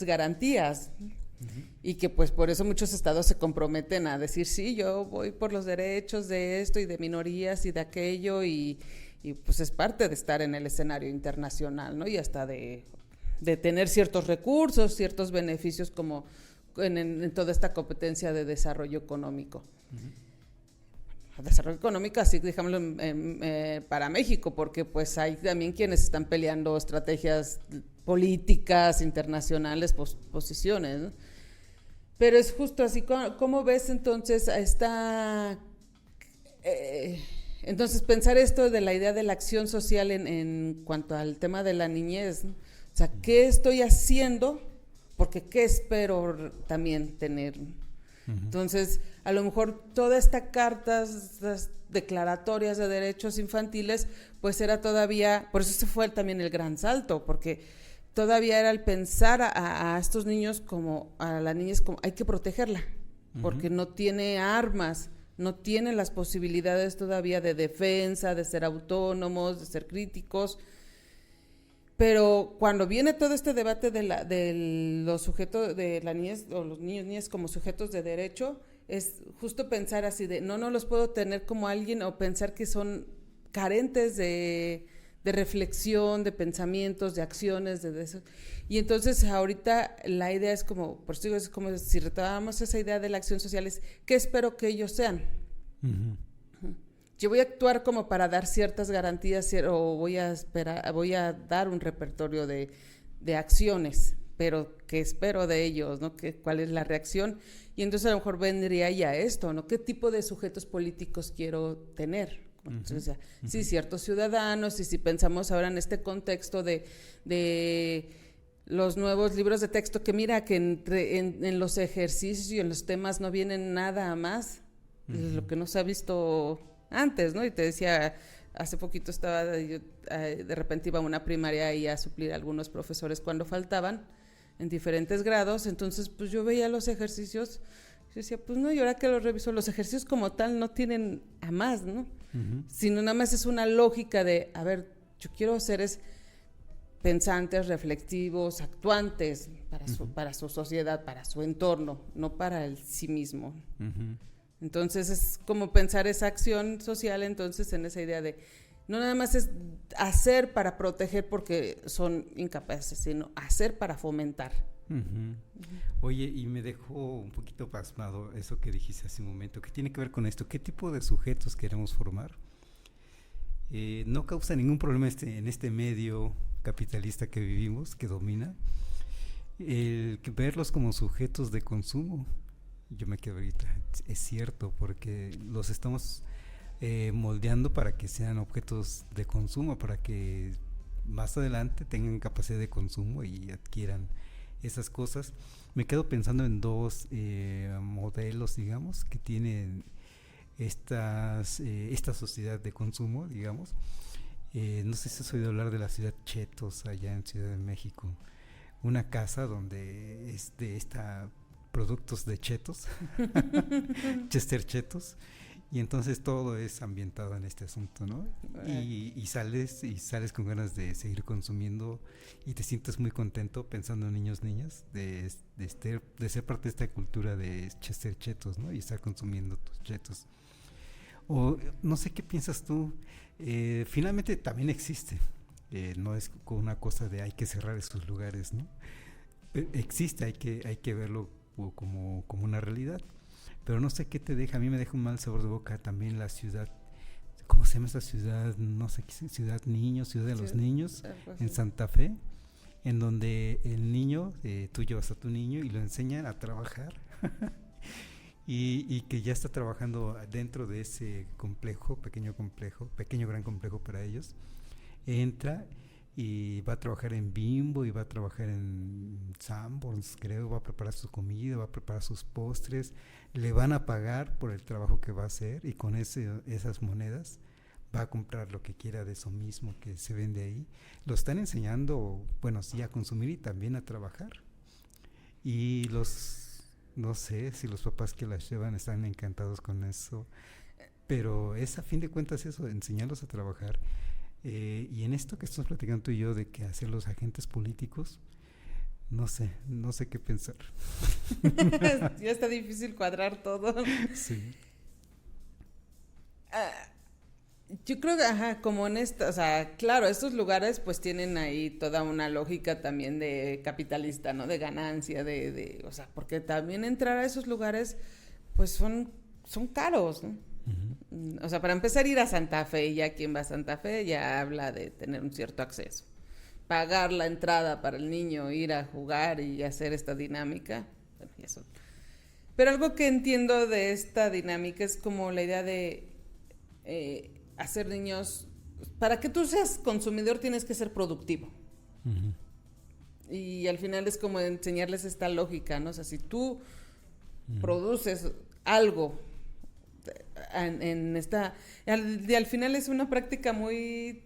garantías. Uh-huh. Y que pues por eso muchos estados se comprometen a decir, sí, yo voy por los derechos de esto y de minorías y de aquello, y pues es parte de estar en el escenario internacional, ¿no? Y hasta de tener ciertos recursos, ciertos beneficios como en toda esta competencia de desarrollo económico. Uh-huh. Desarrollo económico, así dejámoslo para México, porque pues hay también quienes están peleando estrategias políticas internacionales, posiciones, ¿no? Pero es justo así. ¿Cómo ves entonces entonces pensar esto de la idea de la acción social en cuanto al tema de la niñez, ¿no? O sea, ¿qué estoy haciendo? Porque ¿qué espero también tener? Uh-huh. Entonces, a lo mejor toda esta carta, estas declaratorias de derechos infantiles, pues era todavía, por eso se fue también el gran salto, porque todavía era el pensar a estos niños como, a las niñas como, hay que protegerla, porque no tiene armas, no tiene las posibilidades todavía de defensa, de ser autónomos, de ser críticos. Pero cuando viene todo este debate de los sujetos de la niñez, o los niños y niñas como sujetos de derecho, es justo pensar así de, no los puedo tener como alguien, o pensar que son carentes de reflexión, de pensamientos, de acciones, de eso. Y entonces ahorita la idea es como, por eso es como si retomamos esa idea de la acción social, es ¿qué espero que ellos sean? Uh-huh. Yo voy a actuar como para dar ciertas garantías, o voy a dar un repertorio de acciones, pero ¿qué espero de ellos, ¿no? ¿Cuál es la reacción? Y entonces a lo mejor vendría ya esto, ¿no? ¿Qué tipo de sujetos políticos quiero tener? Entonces, uh-huh. Sí, ciertos ciudadanos, y si pensamos ahora en este contexto de los nuevos libros de texto, que mira que en los ejercicios y en los temas no vienen nada más, uh-huh. Lo que no se ha visto antes, ¿no? Y te decía, hace poquito de repente iba a una primaria y a suplir a algunos profesores cuando faltaban en diferentes grados, entonces pues yo veía los ejercicios, yo decía, pues no, y ahora que los reviso, los ejercicios como tal no tienen a más, ¿no? Uh-huh. Sino nada más es una lógica de, a ver, yo quiero seres pensantes, reflexivos, actuantes para su sociedad, para su entorno, no para el sí mismo. Uh-huh. Entonces es como pensar esa acción social, entonces en esa idea de no nada más es hacer para proteger porque son incapaces, sino hacer para fomentar. Uh-huh. Uh-huh. Oye, y me dejó un poquito pasmado eso que dijiste hace un momento, que tiene que ver con esto, ¿qué tipo de sujetos queremos formar? No causa ningún problema en este medio capitalista que vivimos, que domina, el verlos como sujetos de consumo. Yo me quedo ahorita, es cierto, porque los estamos moldeando para que sean objetos de consumo, para que más adelante tengan capacidad de consumo y adquieran esas cosas. Me quedo pensando en dos modelos, digamos, que tienen esta sociedad de consumo, digamos. No sé si has oído hablar de la ciudad Chetos, allá en Ciudad de México. Una casa donde productos de Chetos, Chester Chetos, Y entonces todo es ambientado en este asunto, ¿no? Y sales con ganas de seguir consumiendo y te sientes muy contento pensando en niños, niñas, de ser parte de esta cultura de ser chetos, ¿no? Y estar consumiendo tus chetos. O no sé qué piensas tú, finalmente también existe, no es una cosa de hay que cerrar esos lugares, ¿no? Existe, hay que verlo como una realidad. Pero no sé qué te deja, a mí me deja un mal sabor de boca también la ciudad, ¿cómo se llama esta ciudad? No sé, ciudad niños, ciudad de los niños, en Santa Fe, en donde el niño, tú llevas a tu niño y lo enseñan a trabajar y que ya está trabajando dentro de ese pequeño gran complejo para ellos, entra y va a trabajar en Bimbo y va a trabajar en Sanborns, creo, va a preparar su comida, va a preparar sus postres, le van a pagar por el trabajo que va a hacer y con esas monedas va a comprar lo que quiera de eso mismo que se vende ahí. Lo están enseñando, bueno, sí, a consumir y también a trabajar. Y no sé si los papás que las llevan están encantados con eso, pero es a fin de cuentas eso, enseñarlos a trabajar. Y en esto que estamos platicando tú y yo de que hacer los agentes políticos, no sé qué pensar. Ya está difícil cuadrar todo. Sí. Yo creo que, como en esta, o sea, claro, estos lugares pues tienen ahí toda una lógica también de capitalista, ¿no? De ganancia, o sea, porque también entrar a esos lugares pues son caros, ¿no? Uh-huh. O sea, para empezar ir a Santa Fe, ya quien va a Santa Fe ya habla de tener un cierto acceso. Pagar la entrada para el niño, ir a jugar y hacer esta dinámica, bueno, y eso. Pero algo que entiendo de esta dinámica es como la idea de hacer niños, para que tú seas consumidor tienes que ser productivo. Uh-huh. Y al final es como enseñarles esta lógica, ¿no? O sea, si tú produces algo al final es una práctica muy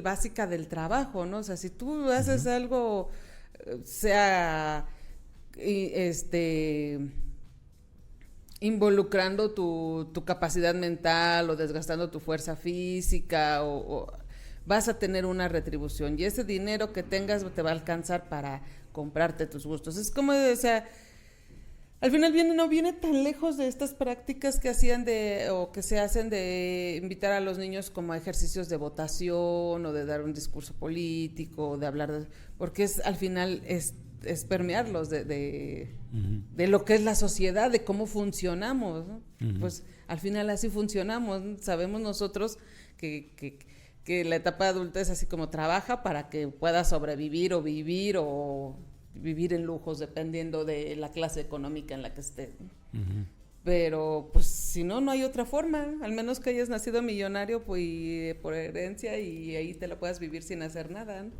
básica del trabajo, ¿no? O sea, si tú haces algo, sea involucrando tu capacidad mental o desgastando tu fuerza física, o vas a tener una retribución y ese dinero que tengas te va a alcanzar para comprarte tus gustos. Es como, o sea, al final no viene tan lejos de estas prácticas que hacían o que se hacen de invitar a los niños como a ejercicios de votación o de dar un discurso político, o de hablar porque al final es permearlos de lo que es la sociedad, de cómo funcionamos, ¿no? Uh-huh. Pues al final así funcionamos, ¿no? Sabemos nosotros que la etapa adulta es así como trabaja para que pueda sobrevivir o vivir o vivir en lujos dependiendo de la clase económica en la que estés, ¿no? Uh-huh. Pero pues si no hay otra forma, al menos que hayas nacido millonario pues, por herencia y ahí te la puedas vivir sin hacer nada, ¿no?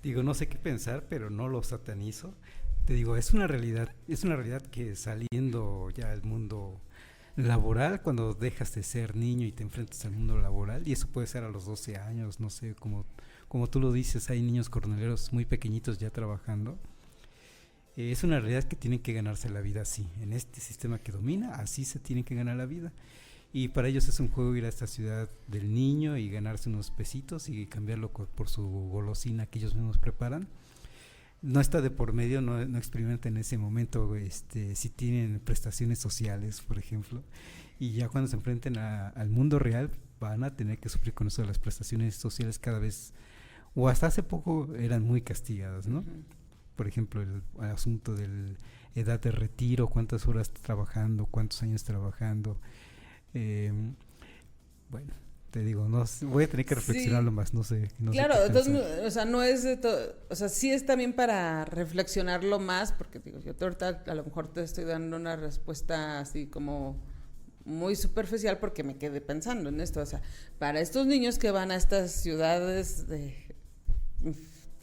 Digo, no sé qué pensar, pero no lo satanizo. Te digo, es una realidad que saliendo ya al mundo laboral, cuando dejas de ser niño y te enfrentas al mundo laboral, y eso puede ser a los 12 años, no sé, como tú lo dices, hay niños jornaleros muy pequeñitos ya trabajando. Es una realidad que tienen que ganarse la vida así, en este sistema que domina, así se tienen que ganar la vida. Y para ellos es un juego ir a esta ciudad del niño y ganarse unos pesitos y cambiarlo por su golosina que ellos mismos preparan. No está de por medio, no experimentan en ese momento si tienen prestaciones sociales, por ejemplo. Y ya cuando se enfrenten al mundo real van a tener que sufrir con eso de las prestaciones sociales cada vez, o hasta hace poco eran muy castigadas, ¿no? Uh-huh. Por ejemplo, el asunto de la edad de retiro, cuántas horas trabajando, cuántos años trabajando. Bueno, te digo, voy a tener que reflexionarlo más, no sé. Claro, entonces, o sea, no es de todo, o sea, sí es también para reflexionarlo más, porque digo, yo ahorita a lo mejor te estoy dando una respuesta así como muy superficial porque me quedé pensando en esto, o sea, para estos niños que van a estas ciudades de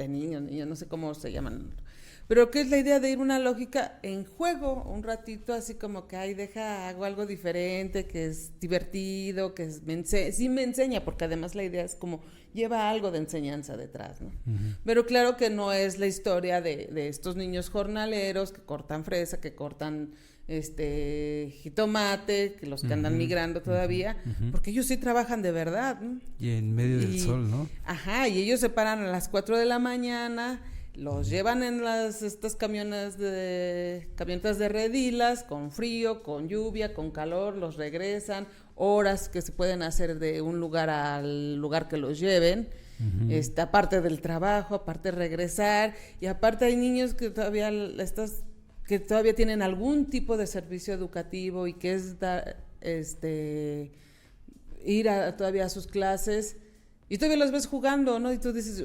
niños, no sé cómo se llaman, pero ¿qué es la idea de ir una lógica en juego un ratito, así como que hago algo diferente, que es divertido, que sí me enseña, porque además la idea es como lleva algo de enseñanza detrás, ¿no? Uh-huh. Pero claro que no es la historia de estos niños jornaleros que cortan fresa, que cortan jitomate, que los que andan migrando todavía, porque ellos sí trabajan de verdad, ¿no? Y en medio del sol, ¿no? Ajá, y ellos se paran a las 4 de la mañana, los llevan en estas camionetas de redilas, con frío, con lluvia, con calor, los regresan, horas que se pueden hacer de un lugar al lugar que los lleven, aparte del trabajo, aparte regresar, y aparte hay niños que todavía tienen algún tipo de servicio educativo y que es ir todavía a sus clases, y todavía los ves jugando, ¿no? Y tú dices,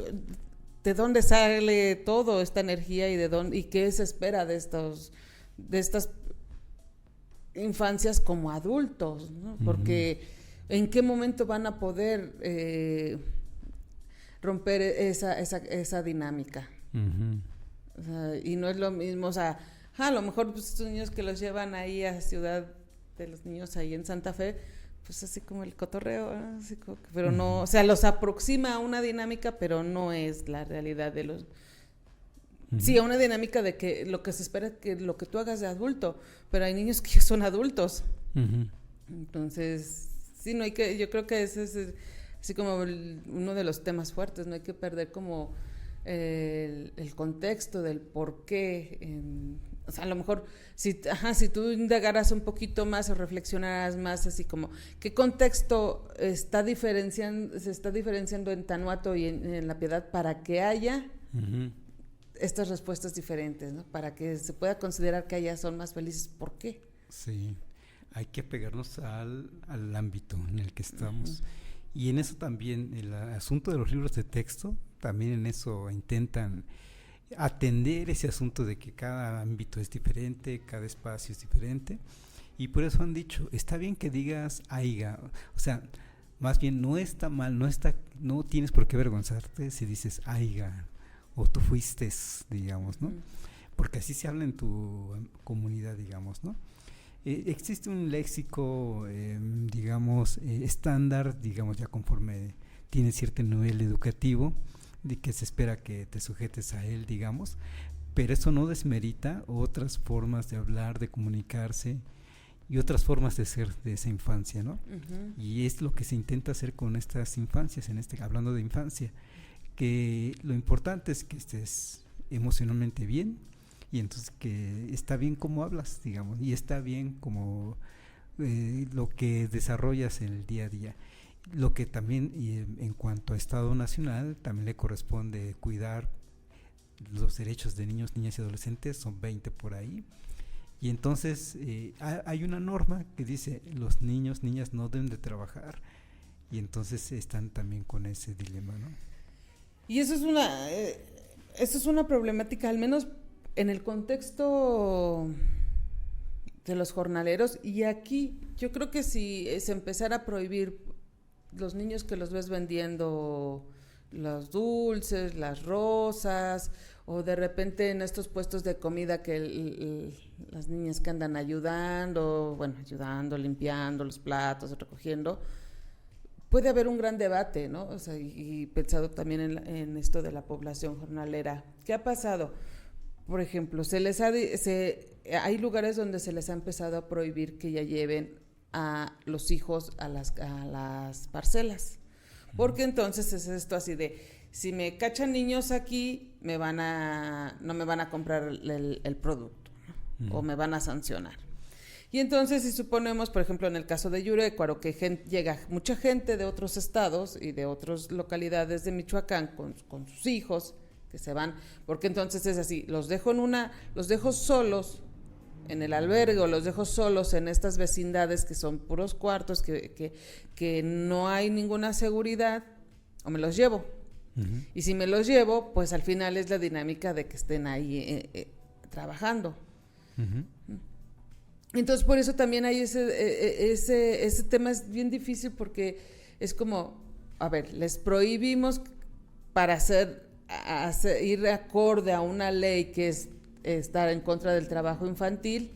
¿de dónde sale toda esta energía y qué se espera de estas infancias como adultos, ¿no? Porque ¿en qué momento van a poder romper esa dinámica? O sea, y no es lo mismo, o sea, a lo mejor pues, estos niños que los llevan ahí a Ciudad de los Niños, ahí en Santa Fe, pues así como el cotorreo, ¿no? Así como pero no, o sea, los aproxima a una dinámica, pero no es la realidad de los... Sí, a una dinámica de que lo que se espera es que lo que tú hagas de adulto, pero hay niños que ya son adultos. Entonces, sí, no hay que, yo creo que ese es así como uno de los temas fuertes, no hay que perder como el contexto del por qué. O sea, a lo mejor si tú indagaras un poquito más o reflexionaras más así como qué contexto se está diferenciando en Tanuato y en La Piedad para que haya estas respuestas diferentes, ¿no? Para que se pueda considerar que allá son más felices. ¿Por qué? Sí, hay que pegarnos al ámbito en el que estamos. Y en eso también, el asunto de los libros de texto, también en eso intentan atender ese asunto de que cada ámbito es diferente, cada espacio es diferente, y por eso han dicho, está bien que digas aiga, o sea, más bien no está mal, no tienes por qué avergonzarte si dices aiga, o tú fuiste, digamos, ¿no? Porque así se habla en tu comunidad, digamos, ¿no? Existe un léxico, digamos, estándar, digamos, ya conforme tiene cierto nivel educativo, de que se espera que te sujetes a él, digamos, pero eso no desmerita otras formas de hablar, de comunicarse y otras formas de ser de esa infancia, ¿no? Y es lo que se intenta hacer con estas infancias, hablando de infancia, que lo importante es que estés emocionalmente bien, y entonces que está bien cómo hablas, digamos, y está bien como lo que desarrollas en el día a día. Lo que también, en cuanto a Estado Nacional, también le corresponde cuidar los derechos de niños, niñas y adolescentes, son 20 por ahí, y entonces hay una norma que dice los niños, niñas no deben de trabajar, y entonces están también con ese dilema, ¿no? Y eso es una problemática, al menos en el contexto de los jornaleros, y aquí yo creo que si se empezara a prohibir los niños que los ves vendiendo los dulces, las rosas, o de repente en estos puestos de comida que las niñas que andan ayudando, limpiando los platos, recogiendo, puede haber un gran debate, ¿no? O sea, y pensado también en esto de la población jornalera. ¿Qué ha pasado? Por ejemplo, hay lugares donde se les ha empezado a prohibir que ya lleven a los hijos a las parcelas, porque entonces es esto así de, si me cachan niños aquí, no me van a comprar el producto, ¿no? O me van a sancionar. Y entonces, si suponemos, por ejemplo, en el caso de Yurecuaro, que llega mucha gente de otros estados y de otras localidades de Michoacán con sus hijos, que se van, porque entonces es así, los dejo solos en el albergue, o los dejo solos en estas vecindades que son puros cuartos, que no hay ninguna seguridad, o me los llevo. Y si me los llevo, pues al final es la dinámica de que estén ahí trabajando. Entonces, por eso también hay ese tema es bien difícil, porque es como, a ver, les prohibimos para ir acorde a una ley que es estar en contra del trabajo infantil,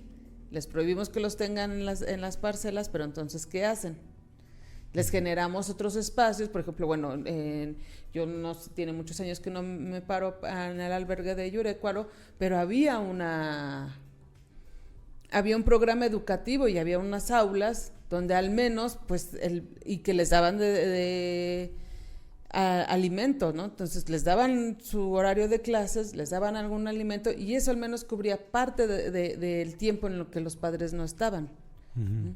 les prohibimos que los tengan en las parcelas, pero entonces, ¿qué hacen? Les generamos otros espacios, por ejemplo, yo no tiene muchos años que no me paro en el albergue de Yurecuaro, pero había había un programa educativo y había unas aulas donde al menos, pues, y que les daban alimento, ¿no? Entonces les daban su horario de clases, les daban algún alimento y eso al menos cubría parte del tiempo en lo que los padres no estaban. Uh-huh.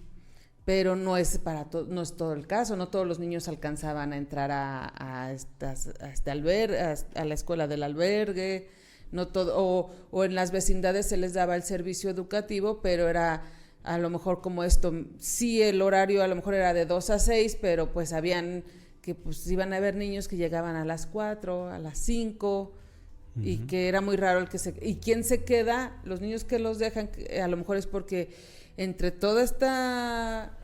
Pero no es no es todo el caso, no todos los niños alcanzaban a entrar a la escuela del albergue, no todo, o en las vecindades se les daba el servicio educativo, pero era a lo mejor como esto, sí el horario a lo mejor era de 2 a 6, pero pues habían que pues iban a haber niños que llegaban a las 4, a las 5, uh-huh. Y que era muy raro ¿y quién se queda? Los niños que los dejan, a lo mejor es porque entre toda esta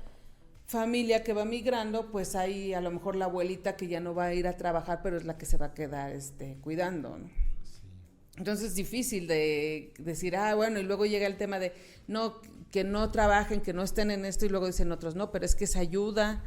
familia que va migrando, pues hay a lo mejor la abuelita que ya no va a ir a trabajar, pero es la que se va a quedar cuidando, ¿no? Sí. Entonces es difícil de decir, bueno, y luego llega el tema de que no trabajen, que no estén en esto, y luego dicen otros, no, pero es que esa ayuda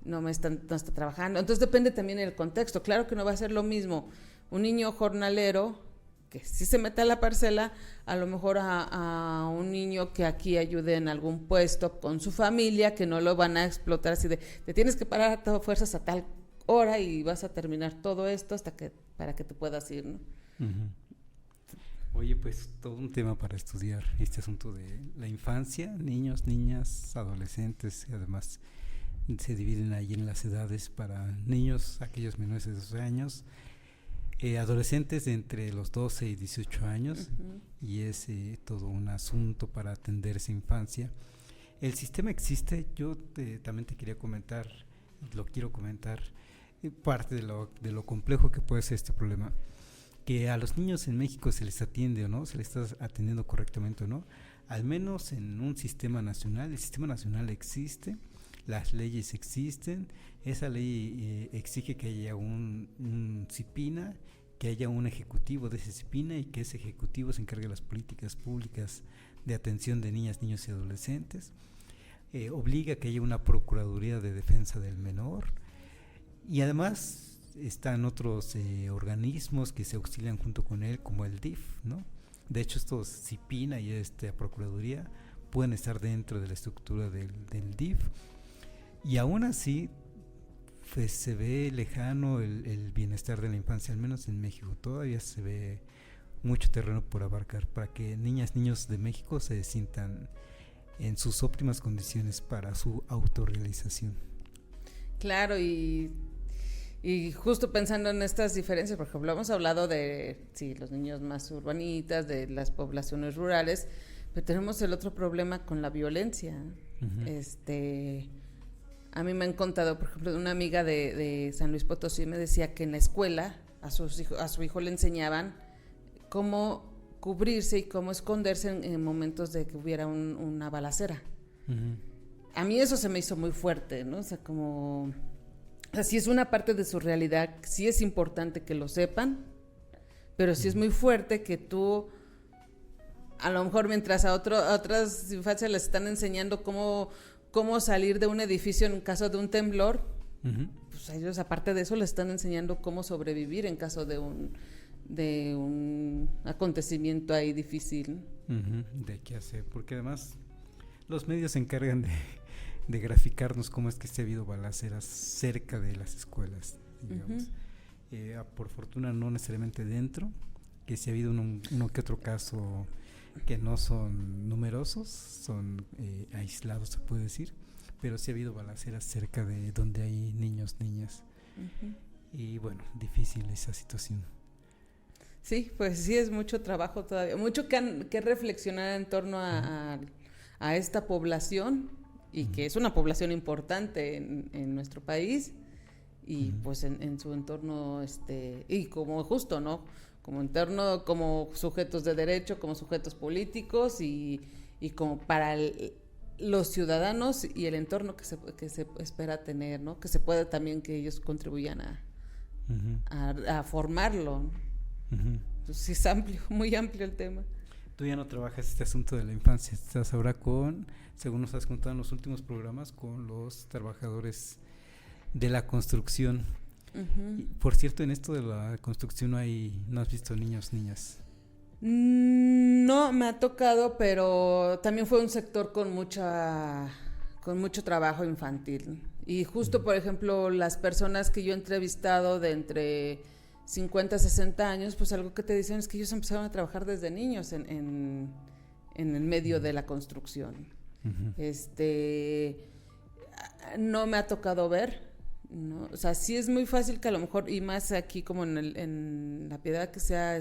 no está trabajando. Entonces depende también del contexto. Claro que no va a ser lo mismo un niño jornalero que sí se mete a la parcela, a lo mejor a un niño que aquí ayude en algún puesto con su familia, que no lo van a explotar así de, te tienes que parar a todas fuerzas a tal hora y vas a terminar todo esto para que te puedas ir, ¿no? Uh-huh. Oye, pues todo un tema para estudiar este asunto de la infancia, niños, niñas, adolescentes, y además se dividen ahí en las edades para niños, aquellos menores de 12 años, adolescentes de entre los 12 y 18 años, uh-huh. Y es todo un asunto para atender esa infancia. El sistema existe, yo también te quería comentar, lo quiero comentar, parte de lo complejo que puede ser este problema, que a los niños en México se les atiende o no, se les está atendiendo correctamente o no, al menos en un sistema nacional. El sistema nacional existe, las leyes existen, esa ley exige que haya un CIPINA, que haya un ejecutivo de ese CIPINA y que ese ejecutivo se encargue de las políticas públicas de atención de niñas, niños y adolescentes, obliga a que haya una Procuraduría de Defensa del Menor y además están otros organismos que se auxilian junto con él como el DIF, ¿no? De hecho estos CIPINA y esta Procuraduría pueden estar dentro de la estructura del DIF. Y aún así, pues se ve lejano el bienestar de la infancia, al menos en México. Todavía se ve mucho terreno por abarcar para que niñas, niños de México se sientan en sus óptimas condiciones para su autorrealización. Claro, y justo pensando en estas diferencias, por ejemplo, hemos hablado de los niños más urbanitas, de las poblaciones rurales, pero tenemos el otro problema con la violencia. Uh-huh. A mí me han contado, por ejemplo, de una amiga de San Luis Potosí, me decía que en la escuela a su hijo le enseñaban cómo cubrirse y cómo esconderse en momentos de que hubiera una balacera. Uh-huh. A mí eso se me hizo muy fuerte, ¿no? O sea, sí es una parte de su realidad, sí es importante que lo sepan, pero sí es muy fuerte que tú, a lo mejor mientras a otras infancias les están enseñando cómo salir de un edificio en caso de un temblor, uh-huh. Pues a ellos aparte de eso les están enseñando cómo sobrevivir en caso de un acontecimiento ahí difícil. Uh-huh. De qué hacer, porque además los medios se encargan de graficarnos cómo es que ha habido balaceras cerca de las escuelas, digamos. Uh-huh. Por fortuna no necesariamente dentro, que sí ha habido uno que otro caso que no son numerosos, son aislados, se puede decir, pero sí ha habido balaceras cerca de donde hay niños, niñas. Uh-huh. Y bueno, difícil esa situación. Sí, pues sí es mucho trabajo todavía, mucho que reflexionar en torno a esta población y uh-huh. que es una población importante en nuestro país y uh-huh. pues en su entorno y como justo, ¿no? Como entorno, como sujetos de derecho, como sujetos políticos y como para los ciudadanos y el entorno que se espera tener, ¿no? Que se pueda también que ellos contribuyan uh-huh. a formarlo. Uh-huh. Entonces, sí es amplio, muy amplio el tema. Tú ya no trabajas este asunto de la infancia, estás ahora según nos has contado en los últimos programas, con los trabajadores de la construcción. Uh-huh. Por cierto, en esto de la construcción no has visto niños, niñas. No me ha tocado, pero también fue un sector con mucho trabajo infantil. Y justo, por ejemplo, las personas que yo he entrevistado de entre 50 a 60 años, pues algo que te dicen es que ellos empezaron a trabajar desde niños en el medio de la construcción. No me ha tocado ver, ¿no? O sea, sí es muy fácil que a lo mejor, y más aquí como en La Piedad, que sea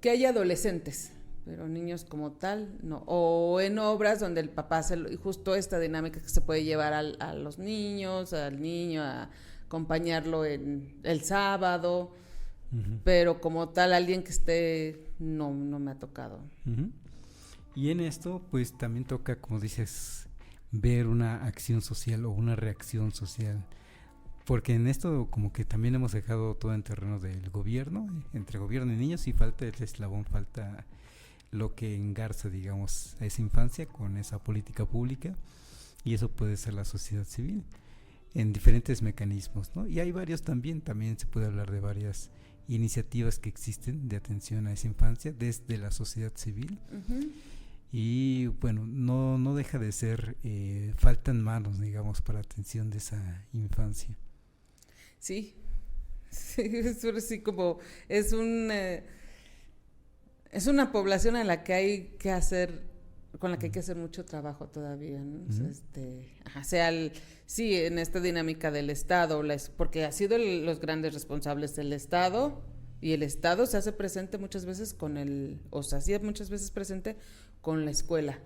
que haya adolescentes, pero niños como tal, no. O en obras donde el papá y justo esta dinámica que se puede llevar a los niños, al niño, a acompañarlo el sábado, pero como tal, alguien que esté, no me ha tocado. Y en esto, pues también toca, como dices, ver una acción social o una reacción social. Porque en esto como que también hemos dejado todo en terreno del gobierno, entre gobierno y niños, y falta el eslabón, falta lo que engarza, digamos, a esa infancia con esa política pública, y eso puede ser la sociedad civil en diferentes mecanismos, ¿no? Y hay varios también se puede hablar de varias iniciativas que existen de atención a esa infancia desde la sociedad civil. Y bueno, no deja de ser, faltan manos, digamos, para atención de esa infancia. Sí, es así como, es una población a la que hay que hacer, con la que hay que hacer mucho trabajo todavía, ¿no? O sea, sí, en esta dinámica del Estado, porque ha sido los grandes responsables del Estado, y el Estado se hace presente muchas veces se hacía muchas veces presente con la escuela.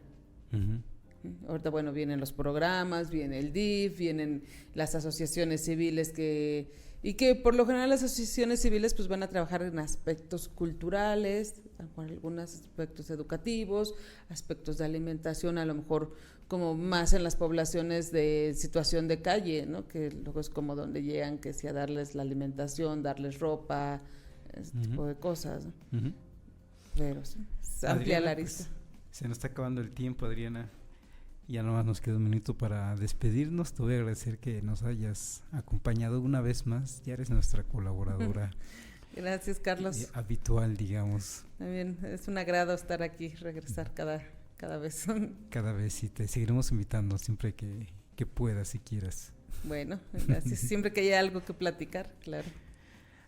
Ahorita, bueno, vienen los programas, viene el DIF, vienen las asociaciones civiles y que por lo general las asociaciones civiles pues van a trabajar en aspectos culturales, algunos aspectos educativos, aspectos de alimentación, a lo mejor como más en las poblaciones de situación de calle, ¿no? Que luego es como donde llegan, que sea darles la alimentación, darles ropa, ese tipo de cosas, ¿no? Pero sí, es amplia la lista. Pues, se nos está acabando el tiempo, Adriana. Ya nomás nos queda un minuto para despedirnos. Te voy a agradecer que nos hayas acompañado una vez más. Ya eres nuestra colaboradora. Gracias, Carlos. Habitual, digamos. También es un agrado estar aquí, regresar cada vez. Cada vez, y te seguiremos invitando siempre que puedas, si quieras. Bueno, gracias. Siempre que haya algo que platicar, claro.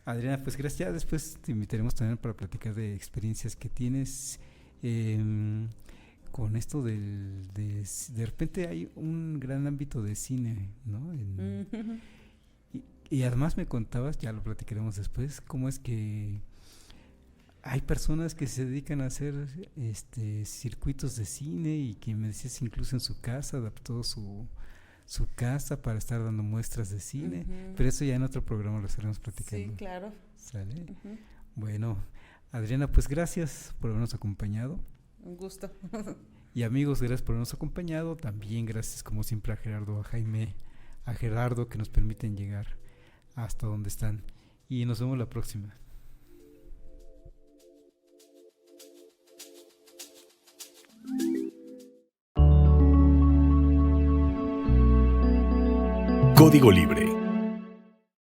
Adriana, pues gracias. Ya después te invitaremos también para platicar de experiencias que tienes. Con esto de repente hay un gran ámbito de cine, ¿no? Y además me contabas, ya lo platicaremos después, cómo es que hay personas que se dedican a hacer circuitos de cine, y que me decías incluso en su casa adaptó su casa para estar dando muestras de cine, pero eso ya en otro programa lo estaremos platicando. Sí, claro. ¿Sale? Bueno, Adriana, pues gracias por habernos acompañado. Un gusto. Y amigos, gracias por habernos acompañado. También gracias, como siempre, a Gerardo, a Jaime, a Gerardo, que nos permiten llegar hasta donde están. Y nos vemos la próxima. Código Libre.